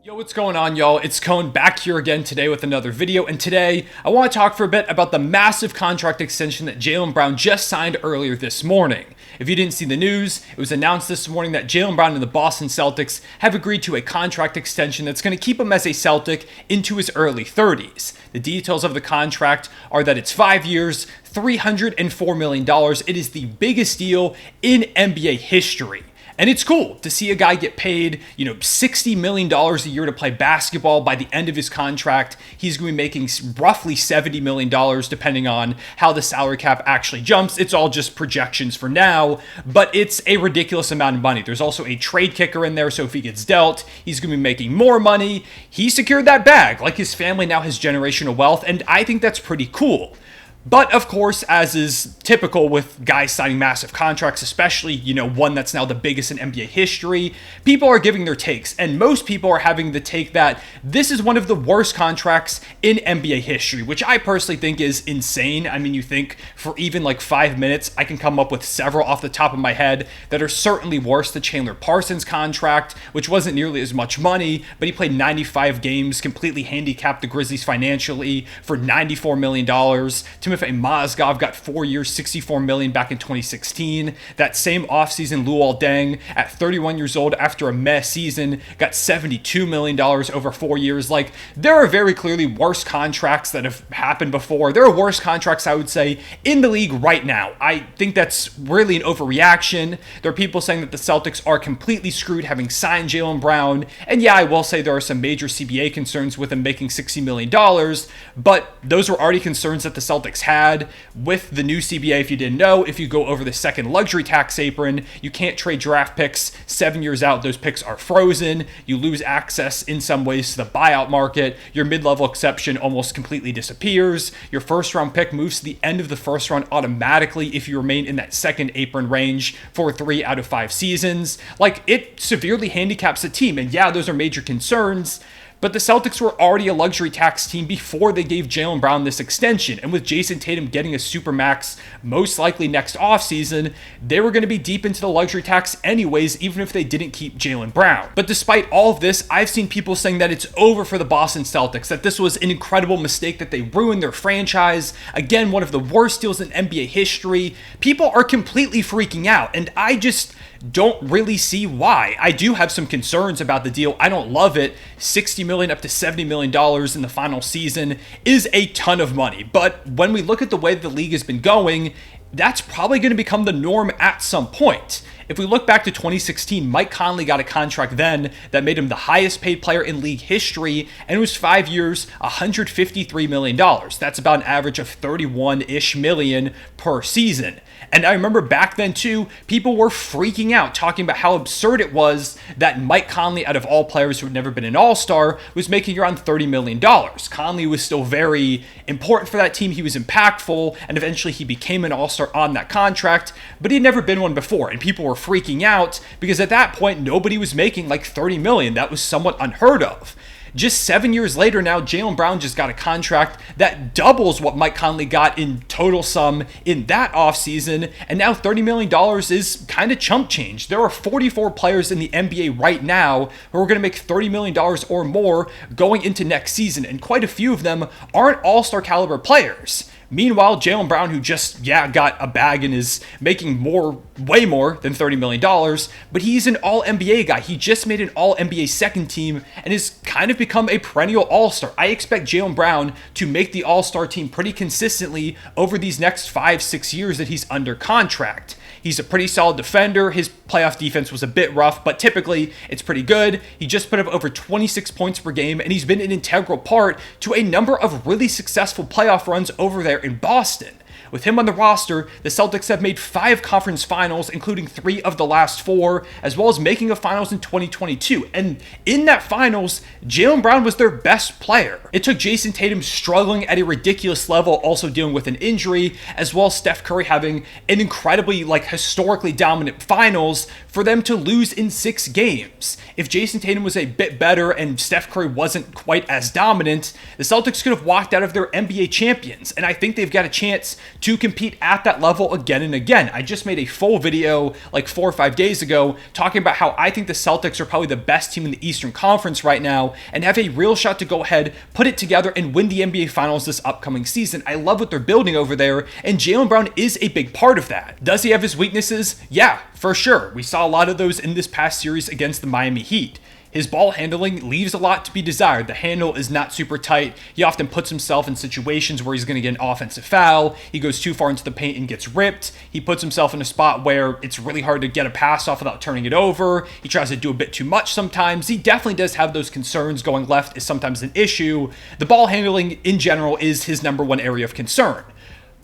Yo, what's going on, y'all? It's Cone back here again today with another video, and today I want to talk for a bit about the massive contract extension that Jaylen Brown just signed earlier this morning. If you didn't see the news, it was announced this morning that Jaylen Brown and the Boston Celtics have agreed to a contract extension that's going to keep him as a Celtic into his early 30s. The details of the contract are that it's 5 years, $304 million. It is the biggest deal in NBA history. And it's cool to see a guy get paid, $60 million a year to play basketball. By the end of his contract, he's going to be making roughly $70 million, depending on how the salary cap actually jumps. It's all just projections for now, but it's a ridiculous amount of money. There's also a trade kicker in there, so if he gets dealt, he's going to be making more money. He secured that bag, like his family now has generational wealth, and I think that's pretty cool. But of course, as is typical with guys signing massive contracts, especially, one that's now the biggest in NBA history, people are giving their takes. And most people are having the take that this is one of the worst contracts in NBA history, which I personally think is insane. I mean, you think for even like 5 minutes, I can come up with several off the top of my head that are certainly worse. The Chandler Parsons contract, which wasn't nearly as much money, but he played 95 games, completely handicapped the Grizzlies financially for $94 million. Timofey Mozgov got 4 years, $64 million back in 2016. That same offseason, Luol Deng, at 31 years old after a meh season, got $72 million over 4 years. Like, there are very clearly worse contracts that have happened before. There are worse contracts, I would say, in the league right now. I think that's really an overreaction. There are people saying that the Celtics are completely screwed having signed Jaylen Brown. And yeah, I will say there are some major CBA concerns with him making $60 million, but those were already concerns that the Celtics had with the new CBA. If you didn't know, if you go over the second luxury tax apron, you can't trade draft picks 7 years out. Those picks are frozen. You lose access in some ways to the buyout market. Your mid-level exception almost completely disappears. Your first round pick moves to the end of the first round automatically if you remain in that second apron range for 3 out of 5 seasons. Like, it severely handicaps the team. And yeah, those are major concerns. But the Celtics were already a luxury tax team before they gave Jaylen Brown this extension. And with Jason Tatum getting a supermax most likely next offseason, they were going to be deep into the luxury tax anyways, even if they didn't keep Jaylen Brown. But despite all of this, I've seen people saying that it's over for the Boston Celtics, that this was an incredible mistake, that they ruined their franchise. Again, one of the worst deals in NBA history. People are completely freaking out, and I just don't really see why. I do have some concerns about the deal. I don't love it. $60 million up to $70 million in the final season is a ton of money. But when we look at the way the league has been going, that's probably going to become the norm at some point. If we look back to 2016, Mike Conley got a contract then that made him the highest paid player in league history, and it was 5 years, $153 million. That's about an average of 31-ish million per season. And I remember back then too, people were freaking out, talking about how absurd it was that Mike Conley, out of all players who had never been an all-star, was making around $30 million. Conley was still very important for that team. He was impactful, and eventually he became an all-star on that contract, but he had never been one before, and people were freaking out because at that point, nobody was making like $30 million. That was somewhat unheard of. Just 7 years later now, Jaylen Brown just got a contract that doubles what Mike Conley got in total sum in that offseason, and now $30 million is kind of chump change. There are 44 players in the NBA right now who are going to make $30 million or more going into next season, and quite a few of them aren't all-star caliber players. Meanwhile, Jaylen Brown, who just, got a bag and is making way more than $30 million, but he's an all-NBA guy. He just made an all-NBA second team and has kind of become a perennial all-star. I expect Jaylen Brown to make the all-star team pretty consistently over these next 5-6 years that he's under contract. He's a pretty solid defender. His playoff defense was a bit rough, but typically it's pretty good. He just put up over 26 points per game, and he's been an integral part to a number of really successful playoff runs over there in Boston. With him on the roster, the Celtics have made 5 conference finals, including 3 of the last 4, as well as making a finals in 2022. And in that finals, Jaylen Brown was their best player. It took Jason Tatum struggling at a ridiculous level, also dealing with an injury, as well as Steph Curry having an incredibly, historically dominant finals for them to lose in 6 games. If Jason Tatum was a bit better and Steph Curry wasn't quite as dominant, the Celtics could have walked out of their NBA champions. And I think they've got a chance to compete at that level again and again. I just made a full video like 4 or 5 days ago talking about how I think the Celtics are probably the best team in the Eastern Conference right now and have a real shot to go ahead, put it together, and win the NBA Finals this upcoming season. I love what they're building over there, and Jaylen Brown is a big part of that. Does he have his weaknesses? Yeah, for sure. We saw a lot of those in this past series against the Miami Heat. His ball handling leaves a lot to be desired. The handle is not super tight. He often puts himself in situations where he's going to get an offensive foul. He goes too far into the paint and gets ripped. He puts himself in a spot where it's really hard to get a pass off without turning it over. He tries to do a bit too much sometimes. He definitely does have those concerns. Going left is sometimes an issue. The ball handling in general is his number one area of concern.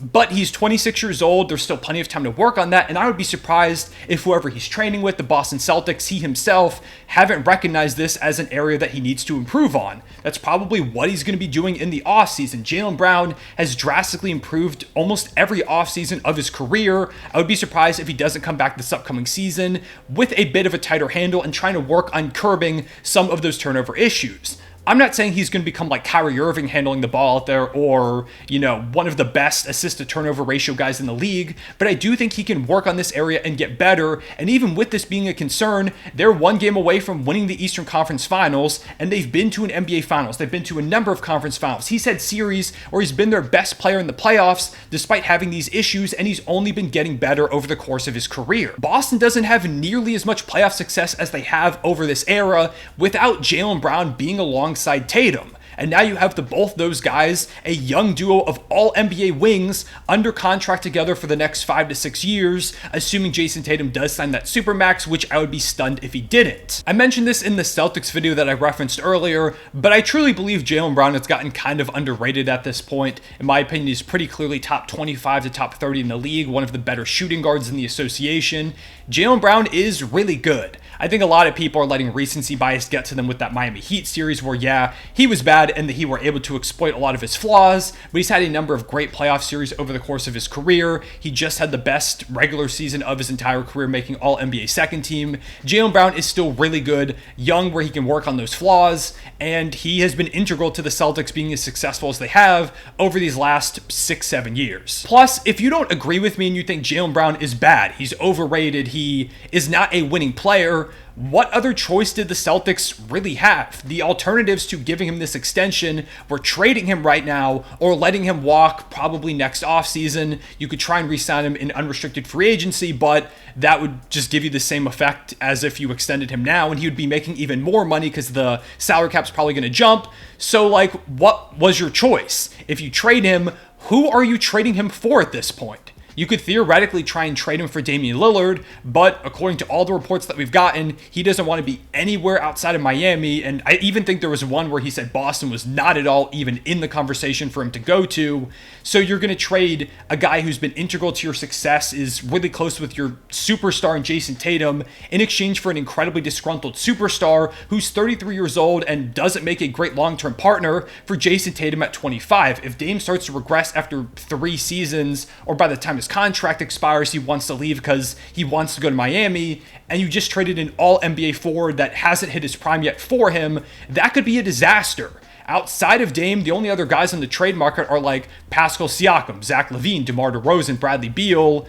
But he's 26 years old. There's still plenty of time to work on that. And I would be surprised if whoever he's training with, the Boston Celtics, he himself, haven't recognized this as an area that he needs to improve on. That's probably what he's going to be doing in the offseason. Jaylen Brown has drastically improved almost every offseason of his career. I would be surprised if he doesn't come back this upcoming season with a bit of a tighter handle and trying to work on curbing some of those turnover issues. I'm not saying he's going to become like Kyrie Irving handling the ball out there or, one of the best assist to turnover ratio guys in the league, but I do think he can work on this area and get better. And even with this being a concern, they're one game away from winning the Eastern Conference Finals, and they've been to an NBA Finals. They've been to a number of conference finals. He's had series where he's been their best player in the playoffs despite having these issues, and he's only been getting better over the course of his career. Boston doesn't have nearly as much playoff success as they have over this era without Jaylen Brown being alongside Tatum. And now you have both those guys, a young duo of all NBA wings, under contract together for the next 5 to 6 years, assuming Jason Tatum does sign that Supermax, which I would be stunned if he didn't. I mentioned this in the Celtics video that I referenced earlier, but I truly believe Jaylen Brown has gotten kind of underrated at this point. In my opinion, he's pretty clearly top 25 to top 30 in the league, one of the better shooting guards in the association. Jaylen Brown is really good. I think a lot of people are letting recency bias get to them with that Miami Heat series where, yeah, he was bad and that he were able to exploit a lot of his flaws, but he's had a number of great playoff series over the course of his career. He just had the best regular season of his entire career, making all NBA second team. Jaylen Brown is still really good, young where he can work on those flaws, and he has been integral to the Celtics being as successful as they have over these last 6-7 years. Plus, if you don't agree with me and you think Jaylen Brown is bad, he's overrated, he is not a winning player, what other choice did the Celtics really have? The alternatives to giving him this extension were trading him right now or letting him walk probably next offseason. You could try and re-sign him in unrestricted free agency, but that would just give you the same effect as if you extended him now, and he would be making even more money because the salary cap's probably going to jump. So, what was your choice? If you trade him, who are you trading him for at this point? You could theoretically try and trade him for Damian Lillard, but according to all the reports that we've gotten, he doesn't want to be anywhere outside of Miami. And I even think there was one where he said Boston was not at all even in the conversation for him to go to. So you're going to trade a guy who's been integral to your success, is really close with your superstar in Jason Tatum, in exchange for an incredibly disgruntled superstar who's 33 years old and doesn't make a great long-term partner for Jason Tatum at 25. If Dame starts to regress after 3 seasons, or by the time his contract expires, he wants to leave because he wants to go to Miami, and you just traded an all-NBA forward that hasn't hit his prime yet for him, that could be a disaster. Outside of Dame, the only other guys on the trade market are like Pascal Siakam, Zach LaVine, DeMar DeRozan, Bradley Beal.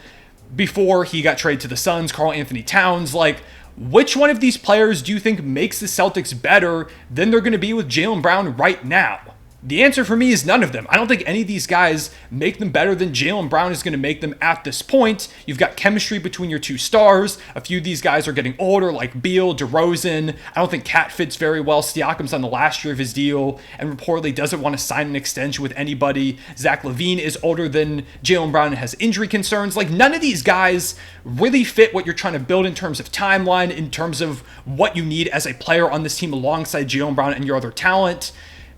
Before he got traded to the Suns, Karl Anthony Towns. Which one of these players do you think makes the Celtics better than they're going to be with Jaylen Brown right now? The answer for me is none of them. I don't think any of these guys make them better than Jaylen Brown is going to make them at this point. You've got chemistry between your two stars. A few of these guys are getting older, like Beal, DeRozan. I don't think Cat fits very well. Siakam's on the last year of his deal and reportedly doesn't want to sign an extension with anybody. Zach LaVine is older than Jaylen Brown and has injury concerns. None of these guys really fit what you're trying to build in terms of timeline, in terms of what you need as a player on this team alongside Jaylen Brown and your other talent.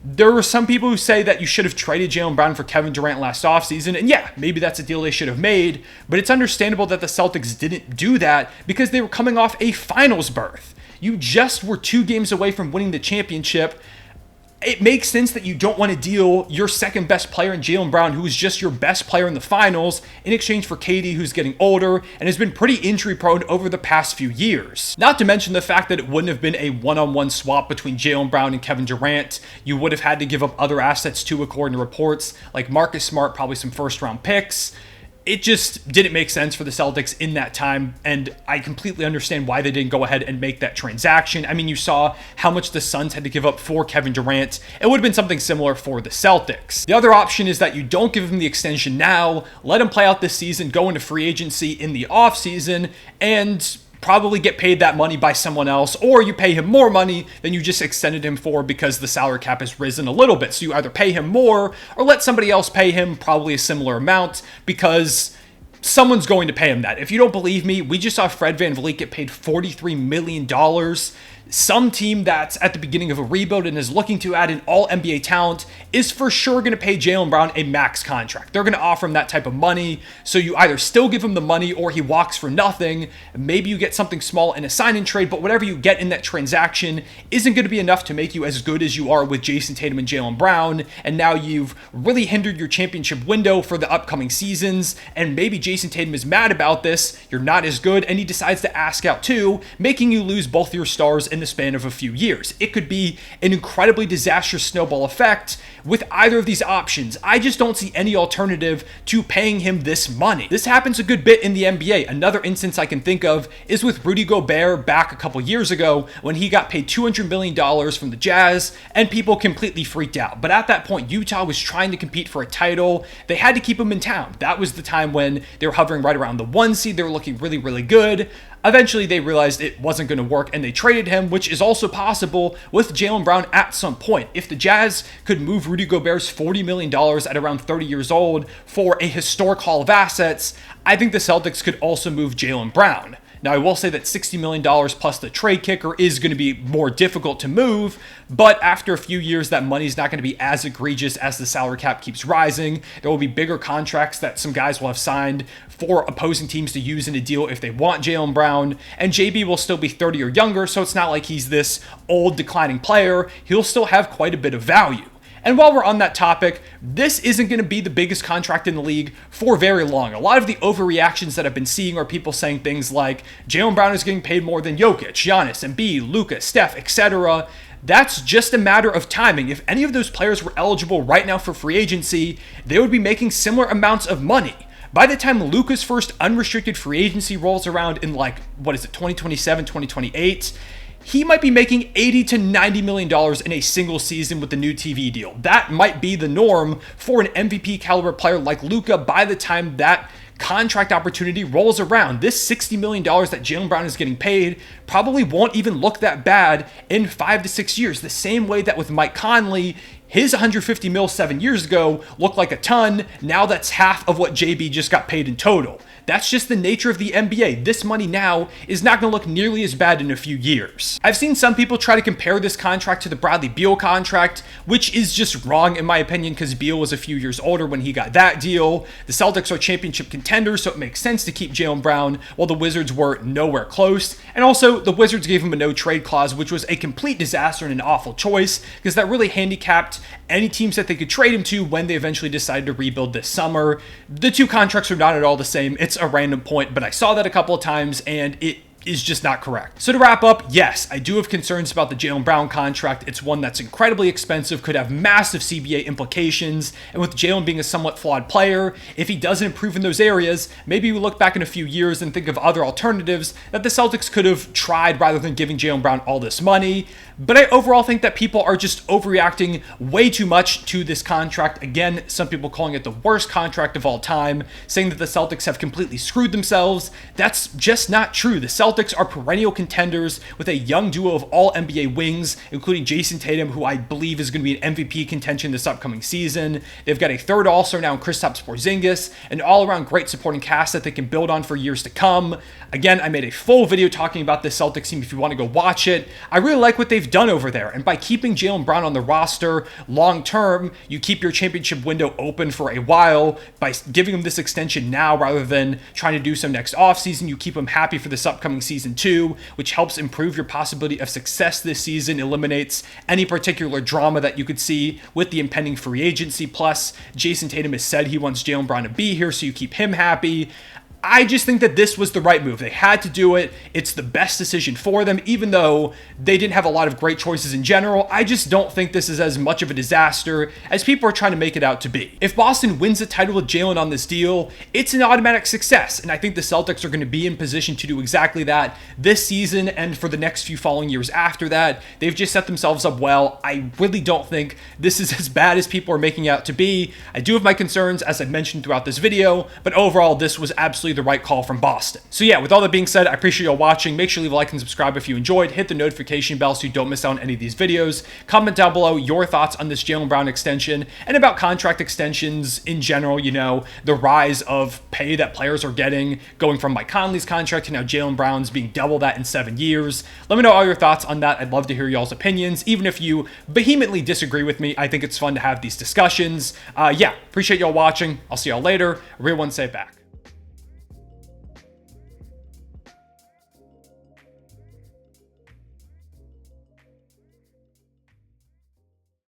There were some people who say that you should have traded Jaylen Brown for Kevin Durant last offseason, and yeah, maybe that's a deal they should have made, but it's understandable that the Celtics didn't do that because they were coming off a finals berth. You just were 2 games away from winning the championship. it makes sense that you don't want to deal your second best player in Jaylen Brown, who is just your best player in the finals, in exchange for KD, who's getting older and has been pretty injury prone over the past few years. Not to mention the fact that it wouldn't have been a one-on-one swap between Jaylen Brown and Kevin Durant. You would have had to give up other assets too, according to reports, like Marcus Smart, probably some first-round picks. It just didn't make sense for the Celtics in that time, and I completely understand why they didn't go ahead and make that transaction. I mean, you saw how much the Suns had to give up for Kevin Durant. It would have been something similar for the Celtics. The other option is that you don't give him the extension now, let him play out this season, go into free agency in the offseason, and probably get paid that money by someone else, or you pay him more money than you just extended him for because the salary cap has risen a little bit. So you either pay him more or let somebody else pay him probably a similar amount because someone's going to pay him that. If you don't believe me, we just saw Fred VanVleet get paid $43 million. Some team that's at the beginning of a rebuild and is looking to add an all-NBA talent is for sure going to pay Jaylen Brown a max contract. They're going to offer him that type of money, so you either still give him the money or he walks for nothing. Maybe you get something small in a sign-and trade, but whatever you get in that transaction isn't going to be enough to make you as good as you are with Jason Tatum and Jaylen Brown, and now you've really hindered your championship window for the upcoming seasons, and maybe Jason Tatum is mad about this, you're not as good, and he decides to ask out too, making you lose both your stars in the span of a few years. It could be an incredibly disastrous snowball effect with either of these options. I just don't see any alternative to paying him this money. This happens a good bit in the NBA. Another instance I can think of is with Rudy Gobert back a couple years ago when he got paid $200 million from the Jazz and people completely freaked out. But at that point, Utah was trying to compete for a title. They had to keep him in town. That was the time when they were hovering right around the 1 seed. They were looking really, really good. Eventually, they realized it wasn't going to work, and they traded him, which is also possible with Jaylen Brown at some point. If the Jazz could move Rudy Gobert's $40 million at around 30 years old for a historic haul of assets, I think the Celtics could also move Jaylen Brown. Now, I will say that $60 million plus the trade kicker is going to be more difficult to move, but after a few years, that money is not going to be as egregious as the salary cap keeps rising. There will be bigger contracts that some guys will have signed for opposing teams to use in a deal if they want Jaylen Brown, and JB will still be 30 or younger, so it's not like he's this old declining player. He'll still have quite a bit of value. And while we're on that topic, this isn't going to be the biggest contract in the league for very long. A lot of the overreactions that I've been seeing are people saying things like Jaylen Brown is getting paid more than Jokic, Giannis, Embiid, Luka, Steph, etc. That's just a matter of timing. If any of those players were eligible right now for free agency, they would be making similar amounts of money. By the time Luka's first unrestricted free agency rolls around in 2027, 2028, he might be making $80 to $90 million in a single season with the new TV deal. That might be the norm for an MVP caliber player like Luka by the time that contract opportunity rolls around. This $60 million that Jaylen Brown is getting paid probably won't even look that bad in 5 to 6 years. The same way that with Mike Conley, his $150 mil 7 years ago looked like a ton. Now that's half of what JB just got paid in total. That's just the nature of the NBA. This money now is not going to look nearly as bad in a few years. I've seen some people try to compare this contract to the Bradley Beal contract, which is just wrong in my opinion because Beal was a few years older when he got that deal. The Celtics are championship contenders, so it makes sense to keep Jaylen Brown while the Wizards were nowhere close. And also, the Wizards gave him a no-trade clause, which was a complete disaster and an awful choice because that really handicapped any teams that they could trade him to when they eventually decided to rebuild this summer. The two contracts are not at all the same. It's a random point, but I saw that a couple of times and it is just not correct. So to wrap up, yes, I do have concerns about the Jaylen Brown contract. It's one that's incredibly expensive, could have massive CBA implications, and with Jaylen being a somewhat flawed player, if he doesn't improve in those areas, maybe we look back in a few years and think of other alternatives that the Celtics could have tried rather than giving Jaylen Brown all this money. But I overall think that people are just overreacting way too much to this contract. Again, some people calling it the worst contract of all time, saying that the Celtics have completely screwed themselves. That's just not true. The Celtics are perennial contenders with a young duo of all NBA wings, including Jason Tatum, who I believe is going to be an MVP contention this upcoming season. They've got a third All-Star now in Kristaps Porzingis, an all-around great supporting cast that they can build on for years to come. Again, I made a full video talking about this Celtics team if you want to go watch it. I really like what they've done over there, and by keeping Jaylen Brown on the roster long term, you keep your championship window open for a while. By giving him this extension now rather than trying to do so next offseason, you keep him happy for this upcoming season 2, which helps improve your possibility of success this season, eliminates any particular drama that you could see with the impending free agency. Plus, Jason Tatum has said he wants Jaylen Brown to be here, so you keep him happy. I just think that this was the right move. They had to do it. It's the best decision for them, even though they didn't have a lot of great choices in general. I just don't think this is as much of a disaster as people are trying to make it out to be. If Boston wins the title with Jaylen on this deal, it's an automatic success, and I think the Celtics are going to be in position to do exactly that this season and for the next few following years after that. They've just set themselves up well. I really don't think this is as bad as people are making it out to be. I do have my concerns, as I mentioned throughout this video, but overall, this was absolutely the right call from Boston. So yeah, with all that being said, I appreciate y'all watching. Make sure you leave a like and subscribe if you enjoyed. Hit the notification bell so you don't miss out on any of these videos. Comment down below your thoughts on this Jaylen Brown extension and about contract extensions in general. You know, the rise of pay that players are getting, going from Mike Conley's contract to now Jaylen Brown's being double that in 7 years. Let me know all your thoughts on that. I'd love to hear y'all's opinions. Even if you vehemently disagree with me, I think it's fun to have these discussions. Yeah, appreciate y'all watching. I'll see y'all later. A real one, say it back.